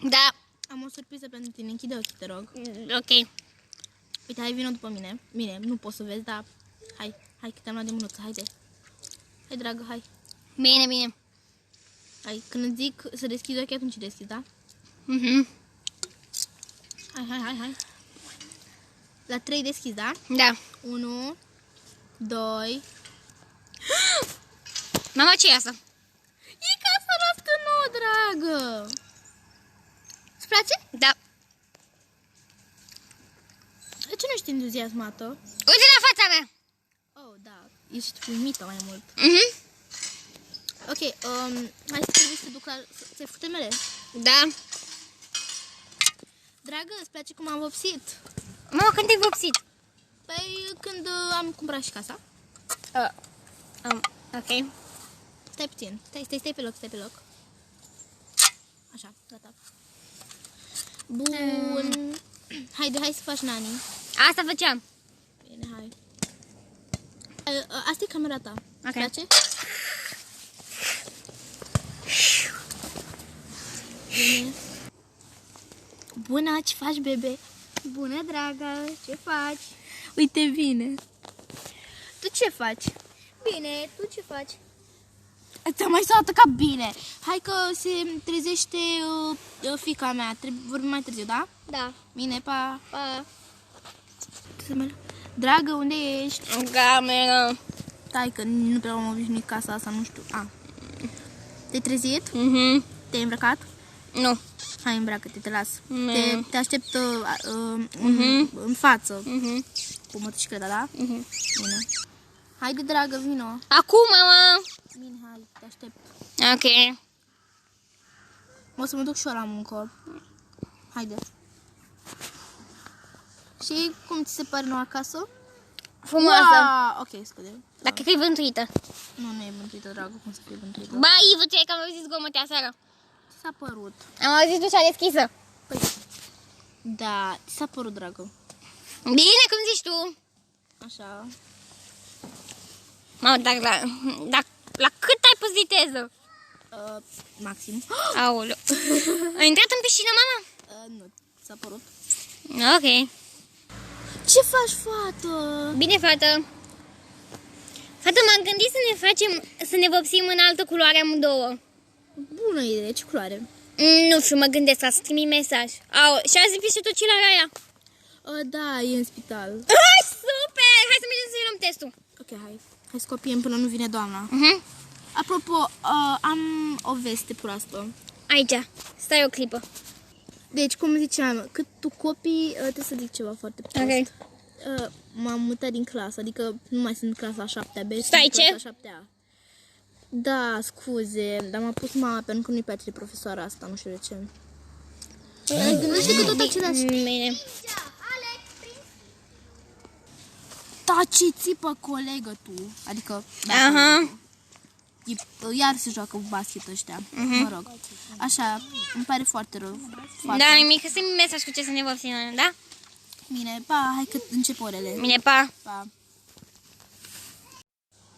Da. Am o surpriză pentru tine. Închide ochii, te rog. Ok. Uite, hai, vină după mine. Bine, nu poți să vezi, dar hai, că te-am luat de mânuță, haide. Hai, dragă, hai. Bine, bine. Hai, când îți zic să deschizi ochii, atunci deschizi, da? Hai. La 3 deschizi, da? Da. 1, 2... Mama, ce e asta? E casa noastră nouă, dragă! Îți place? Da. De ce nu ești entuziasmată? Uite la fața mea. Oh, da, ești uimită mai mult. Ok, hai să trebuie să duc la... Ți-ai făcut temele? Da. Dragă, îți place cum am vopsit? Mama, când te-ai vopsit? Păi, când am cumpărat și casa. Ok. Stai puțin. Stai pe loc, Așa, gata. Bun. Haide, hai să faci nani. Asta făceam. Bine, hai. Asta e camera ta. Îți place? Bine. Bună, ce faci, bebe? Bună, dragă. Ce faci? Uite, bine. Tu ce faci? Bine, tu ce faci? Ți-am mai sunat ca bine. Hai că se trezește fiica mea. Vorbim mai târziu, da? Da. Bine, pa. Pa. Dragă, unde ești? În cameră. Stai că nu prea am obișnuit casa asta, nu știu. Te-ai trezit? Te-ai îmbrăcat? Nu. Hai, îmbracă-te, te las. Nu. Te aștept în față. Cu motocicleta, da? Bine. Haide, dragă, vino. Acum, mama. Bine, hai, te aștept. Ok. O să mă duc și eu la muncă. Haide. Și cum ți se pare noua casă? Frumoasă. Wow! Ok, scuze. Dar cred că e vântuită. Nu e vântuită, dragă, cum să fie vântuită? Ba, Ivu, ce că am auzit zgomote aseară. Ți s-a părut? Am auzit ușa deschisă. Păi, da, ți s-a părut, dragă. Bine, cum zici tu. Așa. Mamă, dar la cât ai pus viteză? Maxim. Aoleu. Ai intrat în piscină, mama? Nu, ți s-a părut? Ok. Ce faci, fată? Bine, fată. Fată, m-am gândit să ne vopsim în altă culoare amândouă. Bună idee, ce culoare? Nu știu, mă gândesc să trimit mesaj. Și azi fi și tu cilara aia. Da, e în spital. Super! Hai să mergem să-i luăm testul. Ok, hai. Hai să copiem până nu vine doamna. Apropo, am o veste proastă. Aici. Stai o clipă. Deci, cum ziceam, cât tu copii, trebuie să zic ceva foarte prost. Ok. M-am mutat din clasă, adică nu mai sunt clasa 7-a B, Stai, sunt ce? clasa 7-a. Da, scuze, dar m-a pus mama pentru că nu-i place profesoara asta, nu știu de ce. Gândește că tot același... Bine. Da, ce țipă colegă tu? Adică, da, iar se joacă basket ăștia, mă rog. Așa, îmi pare foarte rău. Da, nimic, să mi mesaj cu ce să ne vopsim, da? Bine, pa, hai că încep orele. Bine, pa. Pa.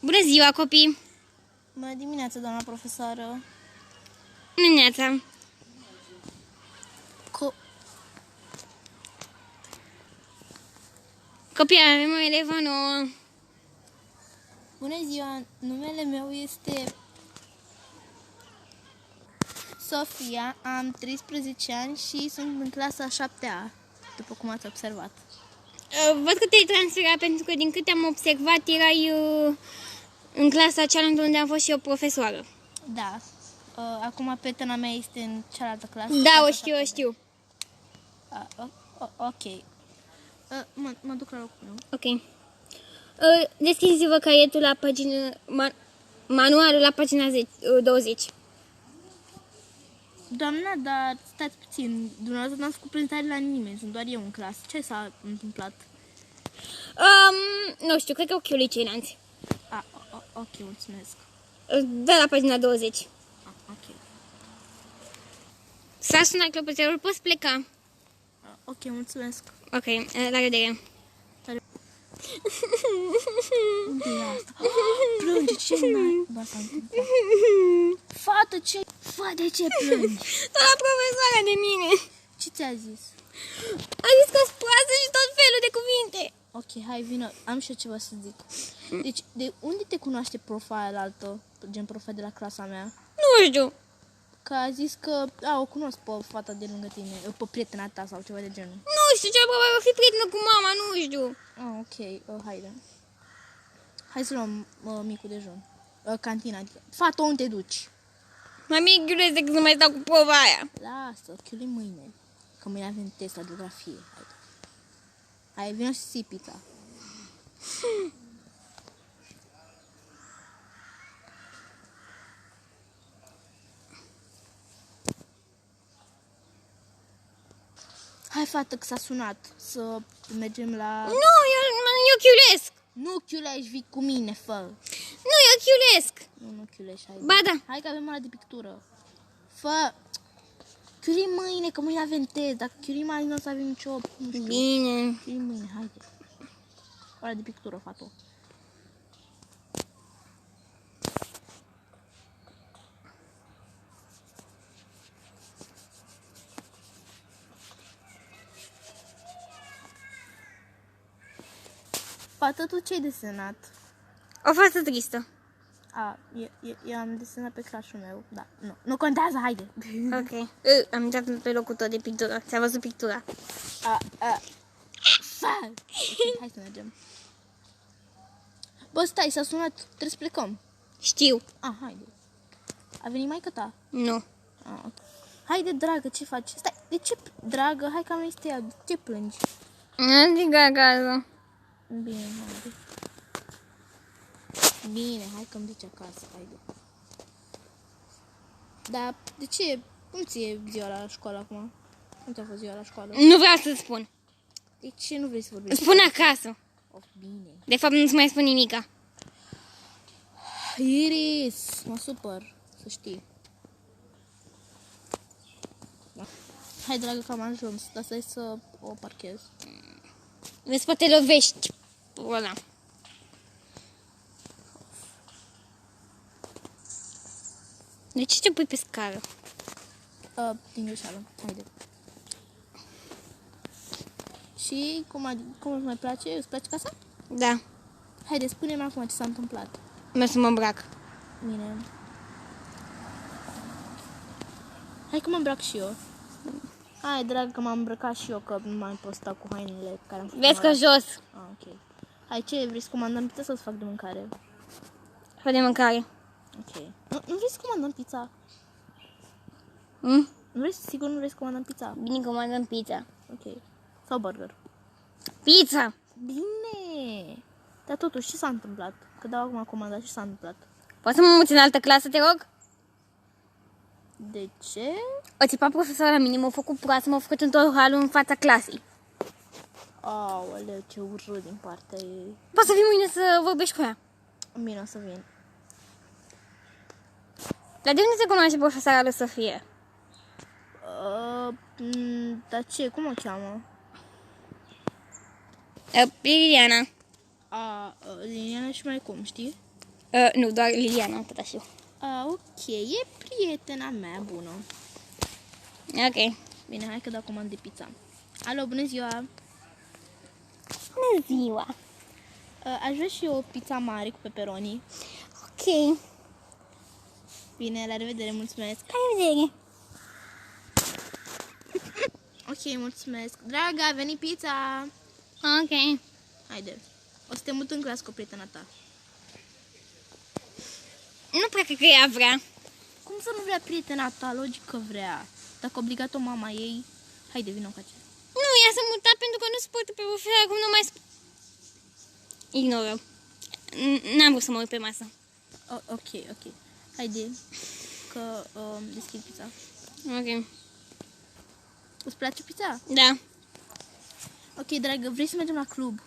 Bună ziua, copii. Bună dimineața, doamna profesoară. Bună dimineața. Copii, avem o elevă nouă. Bună ziua, numele meu este Sofia, am 13 ani și sunt în clasa 7-a, după cum ați observat. Văd că te-ai transferat pentru că din câte am observat erai în clasa cealaltă unde am fost și eu profesoară. Da, acum prietena mea este în cealaltă clasă. Da, o știu. Ok. Mă duc la locul meu. Ok. Deschideți-vă caietul la pagina... manualul la pagina 20. Doamna, dar stați puțin, dumneavoastră n-ați făcut prezentare la nimeni, sunt doar eu în clasă. Ce s-a întâmplat? Nu știu, cred că ochiul ceilalți. Ok, mulțumesc. Da, la pagina 20. Ok. S-a sunat clopoțelul, poți pleca. Ok, mulțumesc. Ok, la revedere. Unde e asta? Plânge, ce mai... Ba, s-a întâmplat. Fată, ce... Fă, de ce plângi? Tot la profesoara de mine. Ce ți-a zis? A zis că-s proastă și tot felul de cuvinte. Ok, hai, vină, am și eu ceva să zic. Deci, de unde te cunoaște profa aia altă, gen profa de la clasa mea? Nu știu. Că a zis că, o cunosc pe fata de lângă tine, pe prietena ta sau ceva de genul. Nu știu, cel probabil o fi prietenă cu mama, nu știu. Ok, haide. Hai să luăm micul dejun. Cantina, adică. Fată, unde te duci? Mai mi-e ghiulez decât să mai stau cu prova aia. Lasă, chiuli mâine. Că mâine avem test la geografie. Haide. Hai, vină și ții pizza. Hai, fată, că s-a sunat să mergem la... Nu, eu chiulesc. Nu, chiulești, vii cu mine, fă. Nu, eu chiulesc. Nu chiulești, hai. Ba da. Hai că avem ora de pictură. Fă. Chiuli mâine, că mâine avem test. Dacă chiuli mai nu o să avem nicio... Nu știu. Bine. Chiuli mâine, haide. Ora de pictură, fată. Fată, tu ce-ai desenat? O fată tristă. Eu am desenat pe crush-ul meu, da. Nu contează, haide. Ok. Am intrat pe locul tău de pictură. Ți-a văzut pictura. Fă! Ok, hai să mergem. Bă, stai, s-a sunat, trebuie să plecăm. Știu. Haide. A venit maică ta? Nu. Ok. Haide, dragă, ce faci? Stai, de ce, dragă, hai că am este ea, de ce plângi? Adică acasă. Bine, haide. Bine, hai că-mi duci acasă, haide. Dar, de ce? Cum ți-e ziua la școală acum? Cum ți-a fost ziua la școală? Nu vreau să-ți spun. De ce nu vrei să vorbești? Spun acasă. Bine. De fapt, nu-ți mai spun nimica. Iris, mă supăr, să știi. Hai, dragă, că am ajuns, dar stai să o parchez. Vezi, poate lovești. Ăla. De ce te pui pe scară? Din greșeală, haide. Și cum îți mai place? Îți place casa? Da. Haide, spune-mi acum ce s-a întâmplat. Merg să mă îmbrac. Bine. Hai că mă îmbrac și eu. Hai, dragă, că m-am îmbrăcat și eu, că nu mai pot sta cu hainele pe care am făcut. Vezi că jos. Ok. Hai, ce vrei să comandăm pizza sau să fac de mâncare? Fă de mâncare. Ok. Nu vrei să comandăm pizza? Mm? Sigur nu vrei să comandăm pizza? Bine, comandăm pizza. Ok. Sau burger? Pizza! Bine! Dar totuși, ce s-a întâmplat? Că dau acum comanda, ce s-a întâmplat? Poți să mă muți în altă clasă, te rog? De ce? O țipa profesorul la mine, m-a făcut proastă, m-a făcut într-o halul în fața clasei. Aoleu, ce urât din partea ei. Poți să vii mâine să vorbești cu ea. Bine, o să vin. Dar de unde se cunoaște profesoara lui Sofie? Dar ce? Cum o cheamă? Liliana. Liliana și mai cum, știi? Nu, doar Liliana, atâta știu. Ok, e prietena mea bună. Ok. Bine, hai că dau comand de pizza. Alo, bună ziua! Bună ziua! Aș vrea și eu o pizza mare cu pepperoni. Ok. Bine, la revedere, mulțumesc! La revedere! Ok, mulțumesc! Dragă, a venit pizza! Ok. Haide, o să te mut în clasă cu prietena ta. Nu prea cred că ea vrea. Cum să nu vrea prietena ta? Logic că vrea. Dacă a obligat-o mama ei... Haide, vină cu aceea. Nu, ea s-a mutat pentru că nu suportă pe profesor, acum nu mai... Ignoră. N-am vrut să mă uit pe masă. Ok. Haide, că deschid pizza. Ok. Îți place pizza? Da. Ok, dragă, vrei să mergem la club?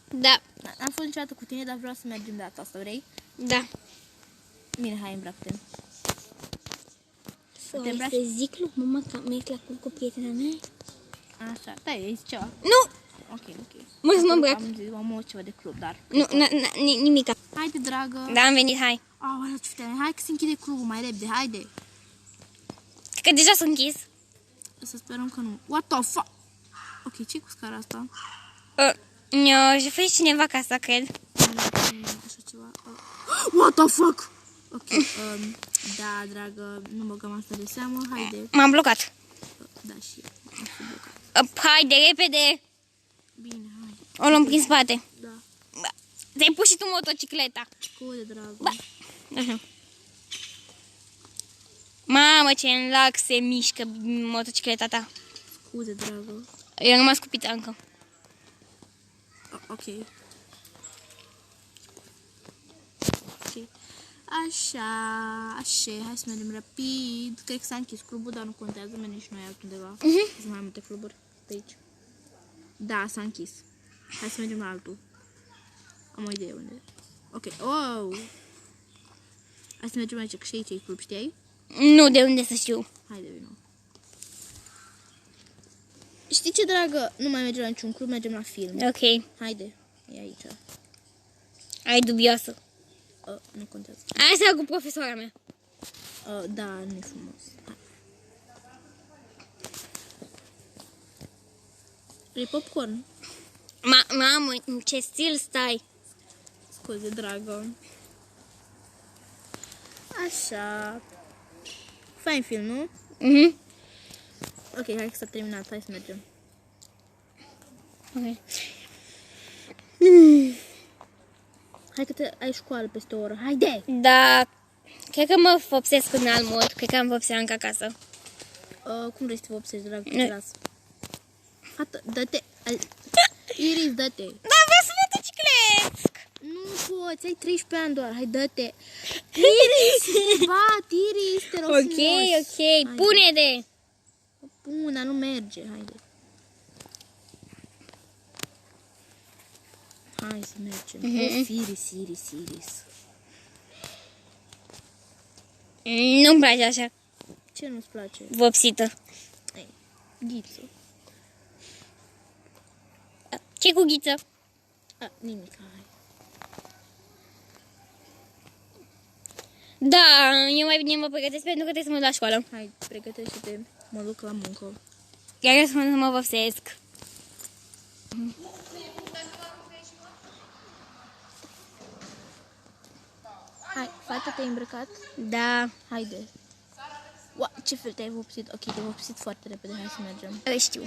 Da. N-am fost niciodată cu tine, dar vreau să mergem de data asta, vrei? Da. Bine, hai, îmbracă-te. Să zic lui mama că merg la club cu prietena mea? Așa, da, ai zis ceva? Nu! Ok. Mă sunt îmbrăcat. Am auzit ceva de club, dar... Nu, nimica. Haide, dragă. Da, am venit, hai. Aoleu, ce tare. Hai că se închide clubul mai repede, haide. Că deja s-a închis. Să sperăm că nu. What the fuck? Ok, ce cu scara asta? Și fă cineva acasă, cred. Așa ceva. What the fuck? Ok, da, dragă, nu băgăm asta de seamă, haide. M-am blocat. Da, și eu am fost blocat. Haide, repede. Bine, haide. O luăm prin spate. Da. Ți-ai pus și tu motocicleta. Scuze, dragă. Așa. Mamă, ce în lac se mișcă motocicleta ta. Scuze, dragă. Eu am rămas cu pitancă. Ok. Așa, hai să mergem rapid. Cred că s-a închis clubul, dar nu contează, mergem și noi altundeva. Sunt mai multe cluburi pe aici. Da, s-a închis. Hai să mergem la altul. Am o idee unde. Ok, oh! Hai să mergem aici, că și aici e club, știai? Nu, de unde să știu. Haide, vino. Știi ce, dragă? Nu mai mergem la niciun club, mergem la film. Ok. Haide, e aici. Ai dubioasă. Nu contează. Hai să cu profesoara mea. Da, nu e frumos. Hai. Vrei popcorn? Mamă, în ce stil stai? Scuze, dragă. Așa. Fain film, nu? Ok, hai că s-a terminat, hai să mergem. Ok. Hai că ai școală peste o oră, haide! Da, cred că mă vopsesc în alt mod. Cred că am vopsea încă acasă. Cum vrei să te vopsești, dragă? Te las. Fată, dă-te! Iris, dă-te! Da, vreau să motociclesc! Nu poți, ai 13 ani doar, hai, dă-te! Iris, te bat, Iris, te rog Ok, frumos. ok, pune-te! Bun, dar nu merge, haide. Hai să mergem. Of, Iris. Nu-mi place așa, Ce nu-ți place? vopsită. Ei, ghiță. Ce cu ghiță? Nimic, hai. Da, eu mai bine mă pregătesc pentru că trebuie să mă duc la școală. Hai, pregătește-te, mă duc la muncă. Chiar eu să mă vopsesc. Hai, fata, te-ai îmbrăcat? Da, Haide. Ce fel te-ai vopsit? Ok, te-ai vopsit foarte repede, hai să mergem. știu.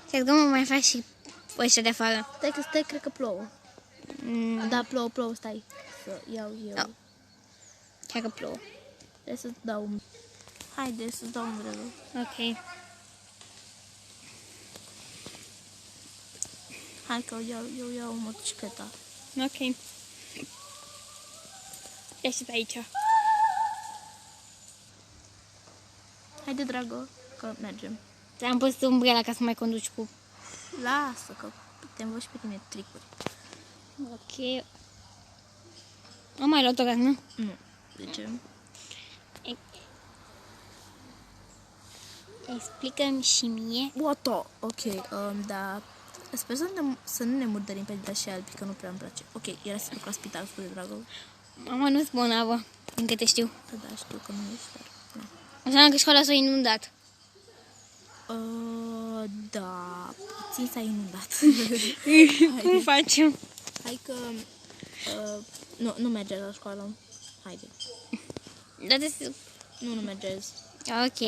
Cred că mă mai fac și ăștia de afară. Stai, cred că plouă. Da, plouă, stai. Să iau eu. Da. Cred că plouă. Trebuie să-ți dau. Haide, să-ți dau umbrelă. Ok. Hai că eu iau motocicleta. Ok. Ești aici. Haide, dragă, că mergem. Ți-am pus umbrela ca să mai conduci cu... Lasă, că te învăț pe tine tricuri. Ok. Am mai luat o nu? Nu. De ce? Explică-mi și mie. Ok, da. Sper să nu ne murdărim pe drași albi, că nu prea îmi place. Ok, era să duc la spital, scuze, dragă. Mama nu-s bolnavă, din câte știu. Da, știu că nu ești, dar... Înseamnă că școala s-a inundat. Da, puțin s-a inundat. Cum facem? Hai că... nu mergeți la școală. Haide. Da, Nu mergeți. ok.